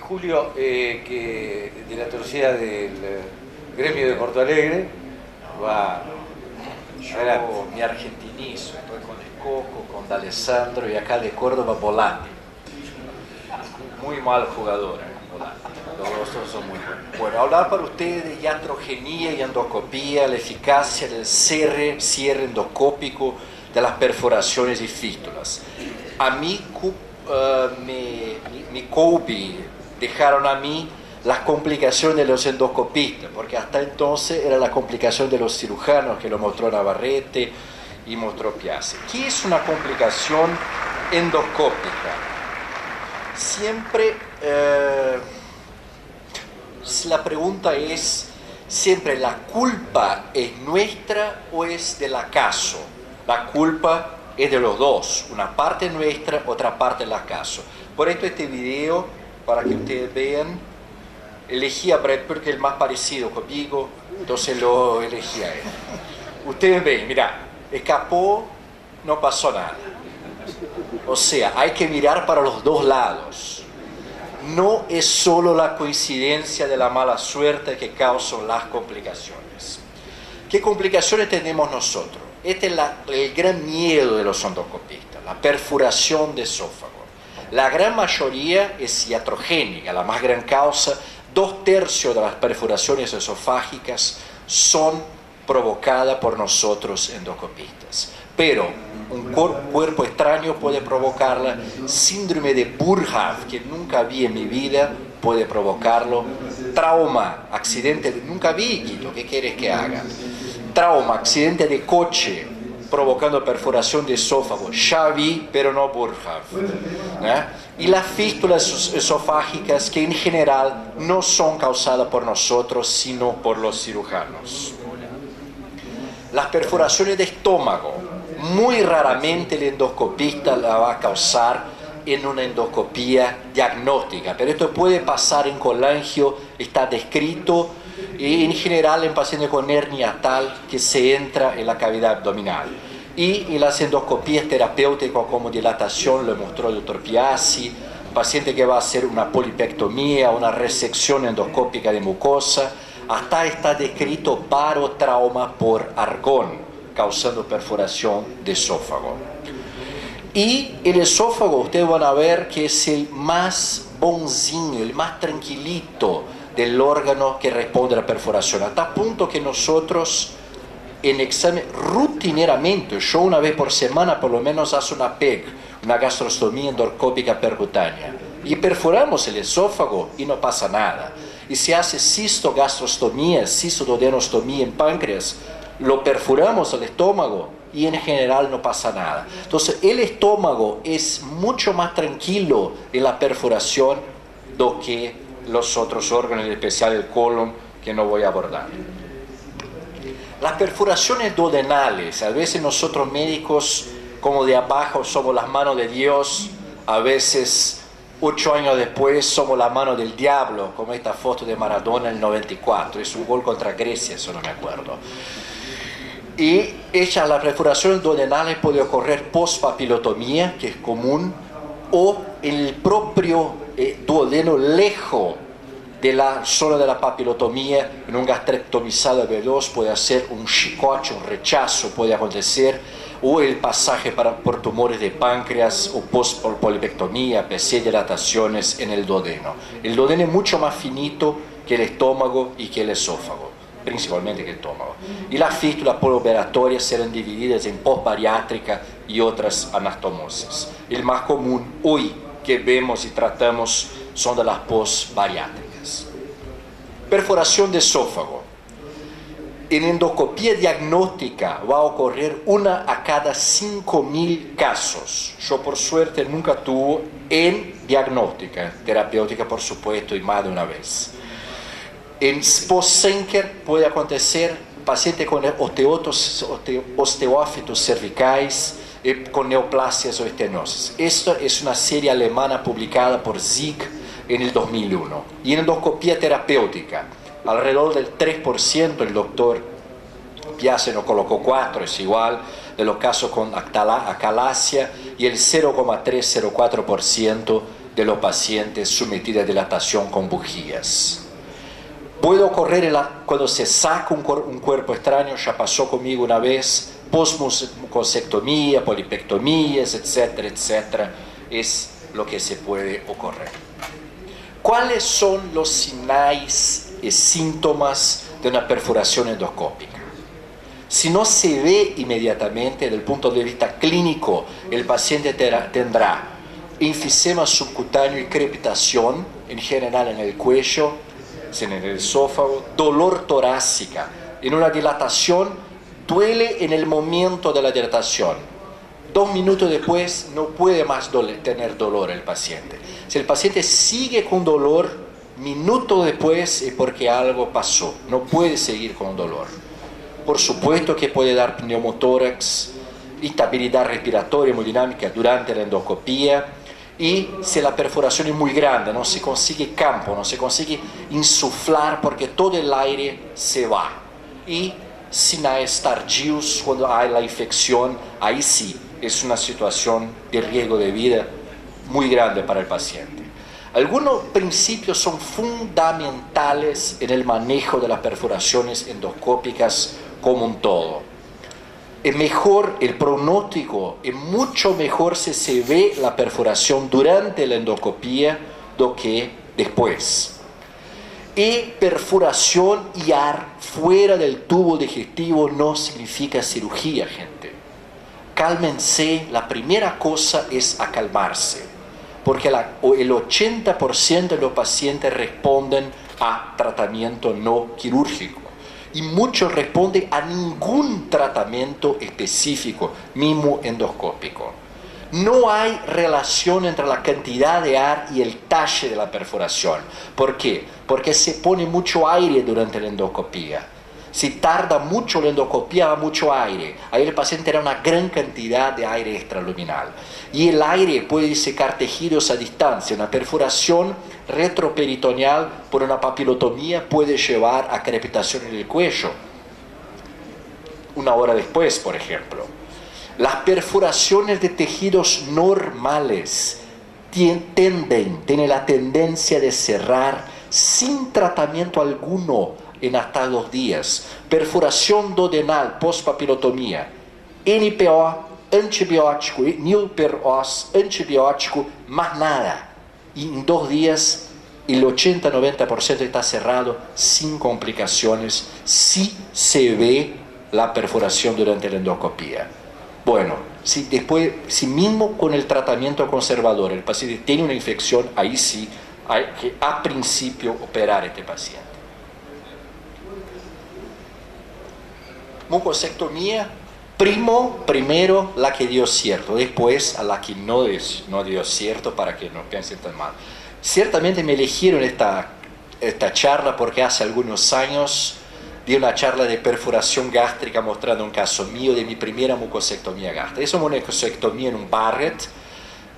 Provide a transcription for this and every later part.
Julio, que de la torcida del gremio de Porto Alegre, va. Yo me argentinizo, estoy con el Coco, con D'Alessandro y acá de Córdoba Volante. Muy mal jugador, Volante. Los dos son muy buenos. Bueno, hablar para ustedes de iatrogenia y endoscopía, la eficacia del cierre endoscópico de las perforaciones y fístulas. A mí me dejaron a mí las complicaciones de los endoscopistas, porque hasta entonces era la complicación de los cirujanos, que lo mostró Navarrete y mostró Piazzi. ¿Qué es una complicación endoscópica? Siempre, la pregunta es, siempre ¿la culpa es nuestra o es del acaso? La culpa es de los dos, una parte nuestra, otra parte del acaso. Por esto este video, para que ustedes vean, elegí a Brad Pitt, que es el más parecido conmigo, entonces lo elegí a él. Ustedes ven, mira, escapó, no pasó nada. O sea, hay que mirar para los dos lados. No es solo la coincidencia de la mala suerte que causan las complicaciones. ¿Qué complicaciones tenemos nosotros? Este es el gran miedo de los endoscopistas, la perforación de esófago. La gran mayoría es iatrogénica, la más gran causa. 2/3 de las perforaciones esofágicas son provocadas por nosotros endoscopistas. Pero un cuerpo extraño puede provocarla. Síndrome de Boerhaave, que nunca vi en mi vida, puede provocarlo. Trauma, accidente, nunca vi, Quito, ¿qué quieres que haga? Trauma, accidente de coche, provocando perforación de esófago. Ya vi, pero no Boerhaave. Y las fístulas esofágicas, que en general no son causadas por nosotros, sino por los cirujanos. Las perforaciones de estómago, muy raramente el endoscopista la va a causar en una endoscopía diagnóstica, pero esto puede pasar en colangio, está descrito, y en general en pacientes con hernia tal que se entra en la cavidad abdominal. Y en las endoscopías terapéuticas como dilatación, lo mostró el doctor Piazzi, paciente que va a hacer una polipectomía, una resección endoscópica de mucosa, hasta está descrito barotrauma por argón, causando perforación de esófago. Y el esófago, ustedes van a ver que es el más bonzinho, el más tranquilito del órgano que responde a la perforación, hasta punto que nosotros en examen rutineramente, yo una vez por semana por lo menos hago una PEG, una gastrostomía endoscópica percutánea, y perforamos el esófago y no pasa nada. Y se hace cistogastrostomía, cistoduodenostomía en páncreas, lo perforamos al estómago y en general no pasa nada. Entonces el estómago es mucho más tranquilo en la perforación do que los otros órganos, en especial el colon, que no voy a abordar. Las perforaciones duodenales, a veces nosotros médicos, como de abajo, somos las manos de Dios, a veces 8 años después somos la mano del diablo, como esta foto de Maradona en el 94, es un gol contra Grecia, eso no me acuerdo. Y las perforaciones duodenales pueden ocurrir post-papilotomía, que es común, o en el propio duodeno lejos de la zona de la papilotomía, en un gastrectomizado veloz puede hacer un chicote, un rechazo puede acontecer, o el pasaje por tumores de páncreas o post-polipectomía, PC dilataciones en el duodeno. El duodeno es mucho más finito que el estómago y que el esófago, principalmente que el estómago. Y las fístulas postoperatorias serán divididas en postbariátrica y otras anastomosis. El más común hoy que vemos y tratamos son de las postbariátricas. Perforación de esófago. En endoscopía diagnóstica va a ocurrir una a cada 5.000 casos. Yo por suerte nunca tuve en diagnóstica, terapéutica por supuesto y más de una vez. En post-Senker puede acontecer paciente con osteófitos cervicais, con neoplasias o estenosis. Esta es una serie alemana publicada por Zieg en el 2001. Y en endoscopía terapéutica, alrededor del 3%, el doctor Piazzi nos colocó 4, es igual, de los casos con acalasia, y el 0,3-0,4% de los pacientes sometidos a dilatación con bujías. Puede ocurrir cuando se saca un cuerpo extraño, ya pasó conmigo una vez, postmucosectomía, polipectomías, etcétera, etcétera, es lo que se puede ocurrir. ¿Cuáles son los signos y síntomas de una perforación endoscópica? Si no se ve inmediatamente, desde el punto de vista clínico, el paciente tendrá enfisema subcutáneo y crepitación, en general en el cuello, en el esófago, dolor torácica. En una dilatación, duele en el momento de la dilatación. 2 minutos después no puede más tener dolor el paciente. Si el paciente sigue con dolor, minutos después es porque algo pasó. No puede seguir con dolor. Por supuesto que puede dar pneumotórax, instabilidad respiratoria hemodinámica durante la endoscopía. Y si la perforación es muy grande, no se consigue campo, no se consigue insuflar porque todo el aire se va. Y sinais tardíos, cuando hay la infección, ahí sí es una situación de riesgo de vida muy grande para el paciente. Algunos principios son fundamentales en el manejo de las perforaciones endoscópicas como un todo. Es mejor, el pronóstico es mucho mejor si se ve la perforación durante la endoscopía do que después. Y perforación IAR fuera del tubo digestivo no significa cirugía, gente. Cálmense, la primera cosa es acalmarse, porque el 80% de los pacientes responden a tratamiento no quirúrgico. Y muchos responden a ningún tratamiento específico, mismo endoscópico. No hay relación entre la cantidad de AR y el talle de la perforación. ¿Por qué? Porque se pone mucho aire durante la endoscopía. Si tarda mucho la endoscopía, va mucho aire. Ahí el paciente tendrá una gran cantidad de aire extraluminal. Y el aire puede disecar tejidos a distancia. Una perforación retroperitoneal por una papilotomía puede llevar a crepitación en el cuello. 1 hora después, por ejemplo. Las perforaciones de tejidos normales tienen la tendencia de cerrar sin tratamiento alguno en hasta 2 días. Perforación duodenal post-papilotomía, NPO, antibiótico, nilperos, antibiótico, más nada. Y en 2 días el 80-90% está cerrado sin complicaciones si se ve la perforación durante la endoscopía. Bueno, si mismo con el tratamiento conservador el paciente tiene una infección, ahí sí hay que a principio operar a este paciente. Mucosectomía, primero la que dio cierto, después a la que no dio cierto, para que no piensen tan mal. Ciertamente me eligieron esta charla porque hace algunos años di una charla de perforación gástrica mostrando un caso mío de mi primera mucosectomía gástrica. Es una mucosectomía en un Barrett.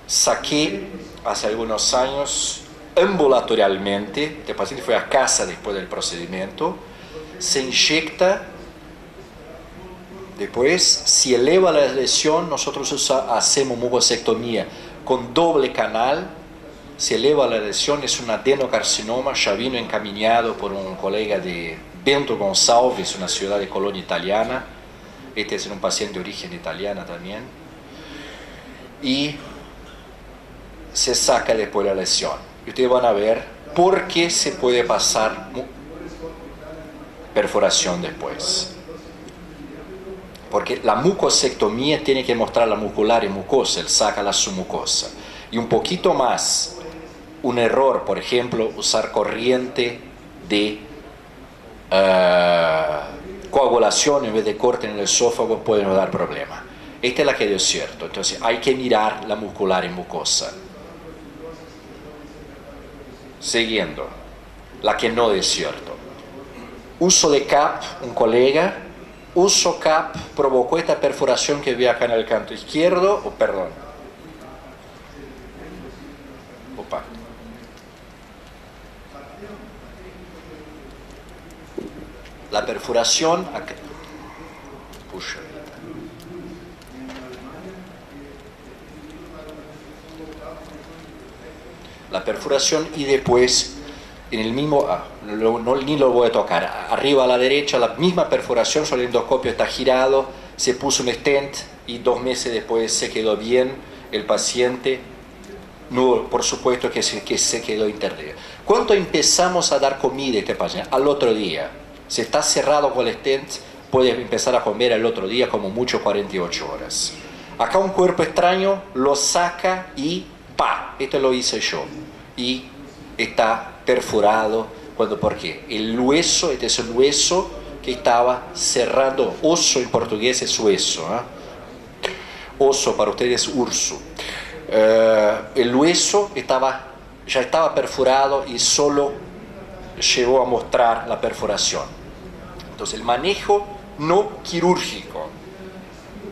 Saqué hace algunos años ambulatorialmente, el paciente fue a casa después del procedimiento, se inyecta. Después, si eleva la lesión, nosotros hacemos mucosectomía con doble canal. Si eleva la lesión, es un adenocarcinoma, ya vino encaminado por un colega de Bento Gonçalves, una ciudad de colonia italiana. Este es un paciente de origen italiana también. Y se saca después la lesión. Y ustedes van a ver por qué se puede pasar perforación después. Porque la mucosectomía tiene que mostrar la muscular y mucosa, él saca la submucosa. Y un poquito más, un error, por ejemplo, usar corriente de coagulación en vez de corte en el esófago puede no dar problema. Esta es la que dio cierto, entonces hay que mirar la muscular y mucosa. Siguiendo, la que no dio cierto. Uso de CAP, un colega. Uso CAP provocó esta perforación que vi acá en el canto izquierdo, perdón. Opa. La perforación acá. Puxa. perforación y después en el mismo, ni lo voy a tocar, arriba a la derecha la misma perforación, solo el endoscopio está girado, se puso un stent y 2 meses después se quedó bien el paciente. No, por supuesto que se quedó interno. Cuando empezamos a dar comida a este paciente, al otro día, si está cerrado con el stent, puede empezar a comer el otro día, como mucho 48 horas. Acá un cuerpo extraño lo saca y ¡pa! Esto lo hice yo. Y está perforado. ¿Por qué? El hueso, este es el hueso que estaba cerrando. Oso en portugués es hueso. Oso para ustedes urso. El hueso ya estaba perforado y solo llegó a mostrar la perforación. Entonces el manejo no quirúrgico,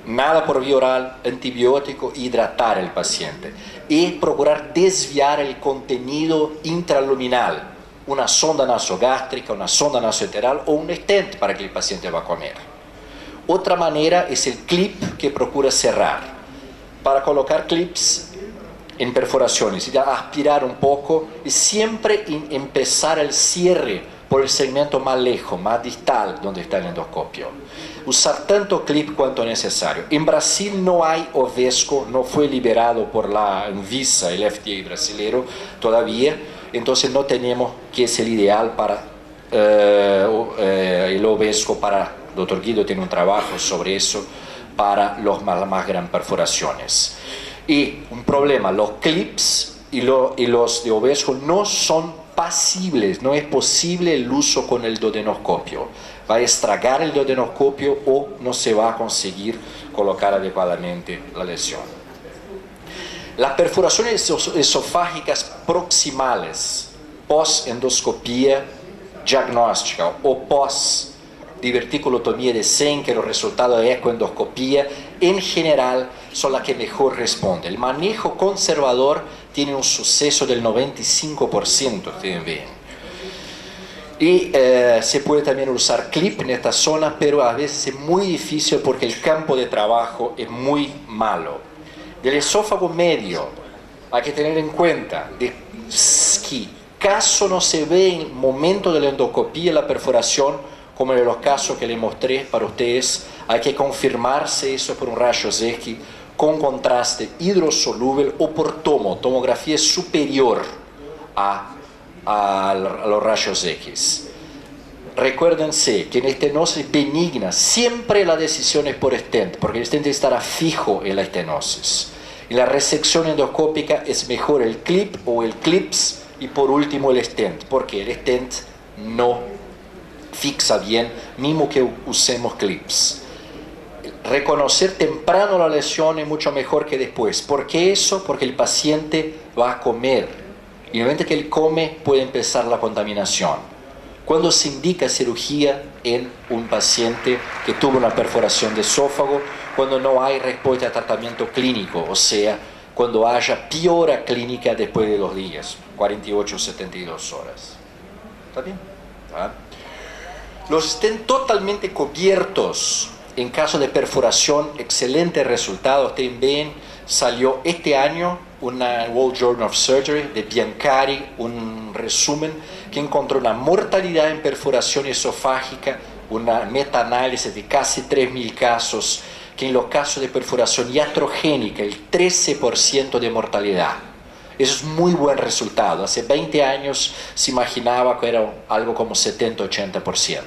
nada por vía oral, antibiótico, hidratar al paciente y procurar desviar el contenido intraluminal, una sonda nasogástrica, una sonda nasoenteral o un stent para que el paciente va a comer. Otra manera es el clip que procura cerrar. Para colocar clips en perforaciones y aspirar un poco y siempre empezar el cierre por el segmento más lejos, más distal, donde está el endoscopio. Usar tanto clip cuanto necesario. En Brasil no hay Ovesco, no fue liberado por la Anvisa, el FDA brasileño, todavía, entonces no tenemos que es el ideal para el Ovesco. El Dr. Guido tiene un trabajo sobre eso, para las más grandes perforaciones. Y un problema, los clips y los de Ovesco no son pasibles, no es posible el uso con el duodenoscopio. Va a estragar el duodenoscopio o no se va a conseguir colocar adecuadamente la lesión. Las perforaciones esofágicas proximales, post-endoscopía diagnóstica o post-diverticulotomía de Sen, que los resultados de ecoendoscopía en general son las que mejor responden. El manejo conservador tiene un suceso del 95%, ustedes ven. Y se puede también usar clip en esta zona, pero a veces es muy difícil porque el campo de trabajo es muy malo. Del esófago medio hay que tener en cuenta que caso no se ve en el momento de la endoscopía la perforación, como en los casos que les mostré para ustedes, hay que confirmarse eso por un rayos X con contraste hidrosoluble o por tomografía superior a los rayos X. Recuérdense que en estenosis benigna siempre la decisión es por stent, porque el stent estará fijo en la estenosis. En la resección endoscópica es mejor el clip o el clips y por último el stent, porque el stent no fixa bien, mismo que usemos clips. Reconocer temprano la lesión es mucho mejor que después. ¿Por qué eso? Porque el paciente va a comer y en el momento que él come puede empezar la contaminación. Cuando se indica cirugía en un paciente que tuvo una perforación de esófago, cuando no hay respuesta a tratamiento clínico, o sea, cuando haya piora clínica después de 2 días, 48 o 72 horas. ¿Está bien? ¿Ah? Los estén totalmente cubiertos en caso de perforación, excelente resultado. Ustedes ven, salió este año una World Journal of Surgery de Bianchari, un resumen que encontró una mortalidad en perforación esofágica, una metaanálisis de casi 3.000 casos, que en los casos de perforación iatrogénica, el 13% de mortalidad. Eso es muy buen resultado. Hace 20 años se imaginaba que era algo como 70-80%.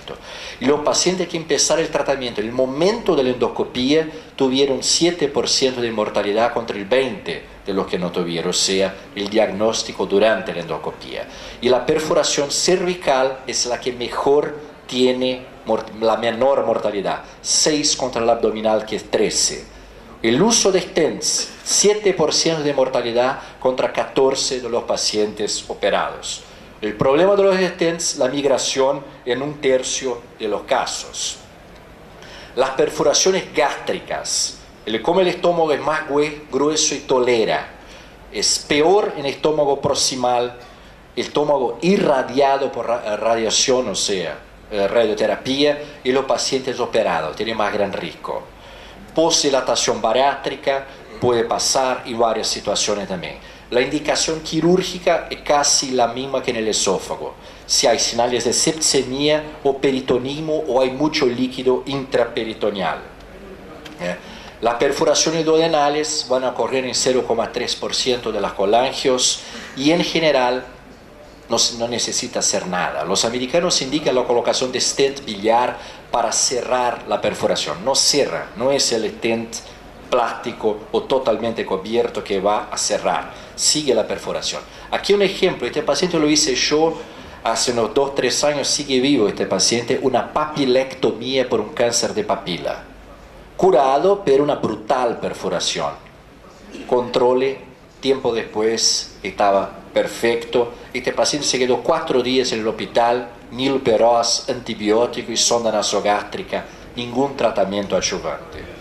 Y los pacientes que empezaron el tratamiento en el momento de la endoscopía tuvieron 7% de mortalidad contra el 20% de los que no tuvieron, o sea, el diagnóstico durante la endoscopía. Y la perforación cervical es la que mejor tiene la menor mortalidad, 6 contra el abdominal que es 13%. El uso de stents, 7% de mortalidad contra 14% de los pacientes operados. El problema de los stents, la migración en 1/3 de los casos. Las perforaciones gástricas, como el estómago es más grueso y tolera, es peor en estómago proximal, estómago irradiado por radiación, o sea, radioterapia, y los pacientes operados tienen más gran riesgo. Posdilatación bariátrica puede pasar y varias situaciones también. La indicación quirúrgica es casi la misma que en el esófago. Si hay señales de sepsemia o peritonismo o hay mucho líquido intraperitoneal. Las perforaciones duodenales van a ocurrir en 0,3% de las colangios y en general no necesita hacer nada. Los americanos indican la colocación de stent biliar para cerrar la perforación. No cierra, no es el stent plástico o totalmente cubierto que va a cerrar, sigue la perforación. Aquí un ejemplo, este paciente lo hice yo hace unos 2-3 años, sigue vivo este paciente, una papilectomía por un cáncer de papila, curado pero una brutal perforación. Controle, tiempo después estaba perfecto. Este paciente se quedó 4 días en el hospital, nilperos, antibiótico y sonda nasogástrica, ningún tratamiento adyuvante.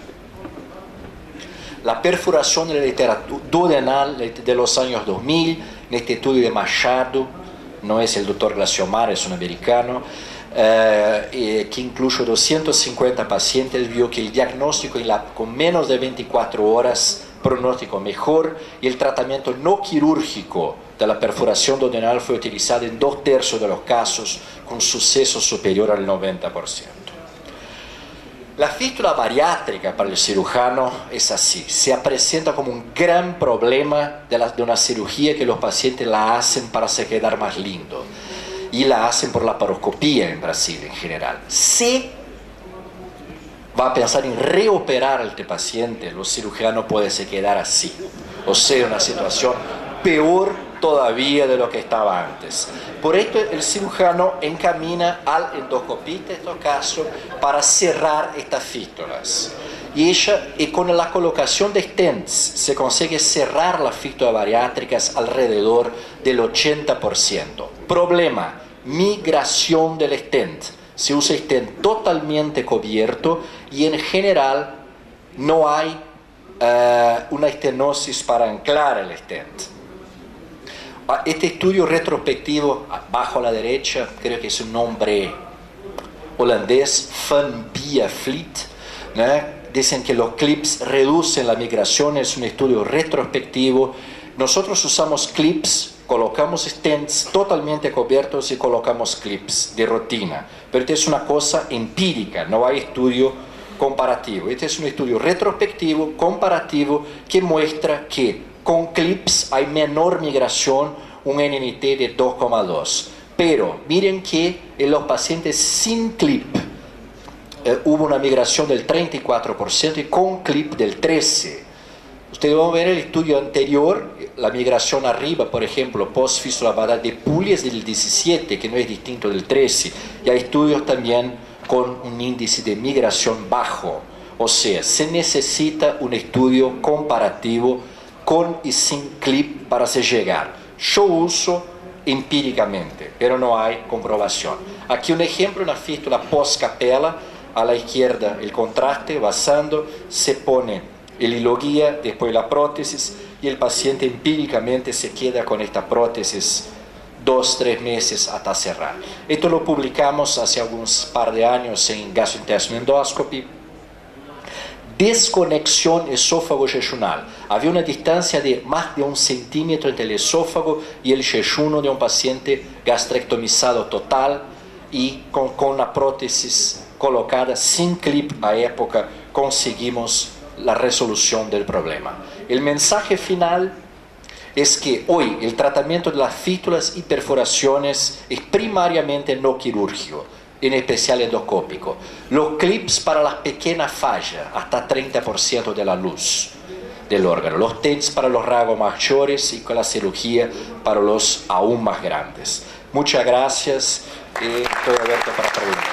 La perforación de la literatura duodenal de los años 2000, en este estudio de Machado, no es el doctor Glaciomar, es un americano, que incluyó 250 pacientes, vio que el diagnóstico con menos de 24 horas, pronóstico mejor, y el tratamiento no quirúrgico de la perforación duodenal fue utilizado en 2/3 de los casos, con suceso superior al 90%. La fístula bariátrica para el cirujano es así, se presenta como un gran problema de una cirugía que los pacientes la hacen para se quedar más lindo y la hacen por laparoscopía en Brasil en general. Si va a pensar en reoperar a este paciente, los cirujanos pueden se quedar así, o sea, una situación peor todavía de lo que estaba antes. Por esto el cirujano encamina al endoscopista en estos casos para cerrar estas fístulas. Y con la colocación de stents se consigue cerrar las fístulas bariátricas alrededor del 80%. Problema, migración del stent. Se usa stent totalmente cubierto y en general no hay una estenosis para anclar el stent. Este estudio retrospectivo, abajo a la derecha, creo que es un nombre holandés, Van Vliet, ¿no? Dicen que los clips reducen la migración, es un estudio retrospectivo. Nosotros usamos clips, colocamos stents totalmente cubiertos y colocamos clips de rutina. Pero esta es una cosa empírica, no hay estudio comparativo. Este es un estudio retrospectivo, comparativo, que muestra que con clips hay menor migración, un NNT de 2,2. Pero miren que en los pacientes sin clip hubo una migración del 34% y con clip del 13%. Ustedes van a ver el estudio anterior, la migración arriba, por ejemplo, post-fístula basal de Puglia es del 17%, que no es distinto del 13%. Y hay estudios también con un índice de migración bajo. O sea, se necesita un estudio comparativo con y sin clip para se llegar. Yo uso empíricamente, pero no hay comprobación. Aquí un ejemplo, una fístula post-capela, a la izquierda el contraste, basando, se pone el hilo guía, después la prótesis, y el paciente empíricamente se queda con esta prótesis 2-3 meses hasta cerrar. Esto lo publicamos hace algunos par de años en Gastrointestinal Endoscopy. Desconexión esófago-jejunal. Había una distancia de más de 1 centímetro entre el esófago y el jejuno de un paciente gastrectomizado total y con una prótesis colocada sin clip a época conseguimos la resolución del problema. El mensaje final es que hoy el tratamiento de las fístulas y perforaciones es primariamente no quirúrgico, en especial endoscópico. Los clips para las pequeñas fallas, hasta 30% de la luz del órgano. Los TENS para los rasgos mayores y con la cirugía para los aún más grandes. Muchas gracias y estoy abierto para preguntas.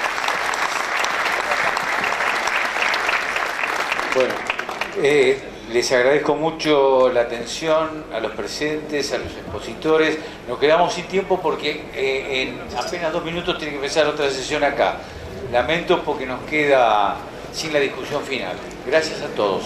Bueno, les agradezco mucho la atención a los presentes, a los expositores. Nos quedamos sin tiempo porque en apenas 2 minutos tiene que empezar otra sesión acá. Lamento porque nos queda sin la discusión final. Gracias a todos.